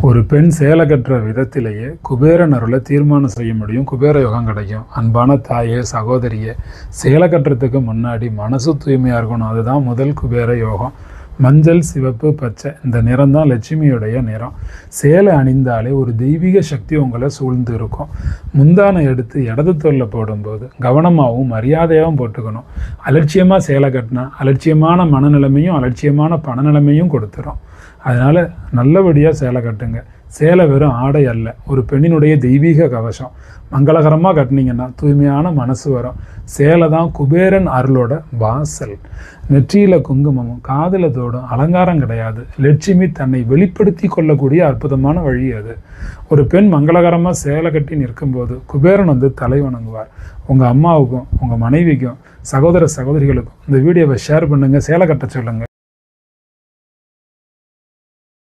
ஒரு பெண் சேலை கட்டுற விதத்திலேயே குபேரன் அருளை தீர்மானம் செய்ய முடியும். குபேர யோகம் கிடைக்கும். அன்பான தாயே, சகோதரியே, சேலை கட்டுறதுக்கு முன்னாடி மனசு தூய்மையாக இருக்கணும். அதுதான் முதல் குபேர யோகம். மஞ்சள், சிவப்பு, பச்சை இந்த நிறம் தான் லட்சுமியுடைய நிறம். சேலை அணிந்தாலே ஒரு தெய்வீக சக்தி உங்களை சூழ்ந்து இருக்கும். முந்தானை எடுத்து இடது தோளில் போடும்போது கவனமாகவும் மரியாதையாகவும் போட்டுக்கணும். அலட்சியமாக சேலை கட்டினா அலட்சியமான மனநிலைமையும் அலட்சியமான பணநிலைமையும் கொடுத்துரும். அதனால் நல்லபடியாக சேலை கட்டுங்க. சேலை வெறும் ஆடை அல்ல, ஒரு பெண்ணினுடைய தெய்வீக கவசம். மங்களகரமாக கட்டினீங்கன்னா தூய்மையான மனசு வரும். சேலை தான் குபேரன் அருளோட வாசல். நெற்றியில் குங்குமமும் காதில் தோடும் அலங்காரம் கிடையாது. லட்சுமி தன்னை வெளிப்படுத்தி கொள்ளக்கூடிய அற்புதமான வழி அது. ஒரு பெண் மங்களகரமாக சேலை கட்டி நிற்கும்போது குபேரன் வந்து தலை வணங்குவார். உங்கள் அம்மாவுக்கும் உங்கள் மனைவிக்கும் சகோதர சகோதரிகளுக்கும் இந்த வீடியோவை ஷேர் பண்ணுங்கள். சேலை கட்ட சொல்லுங்கள்.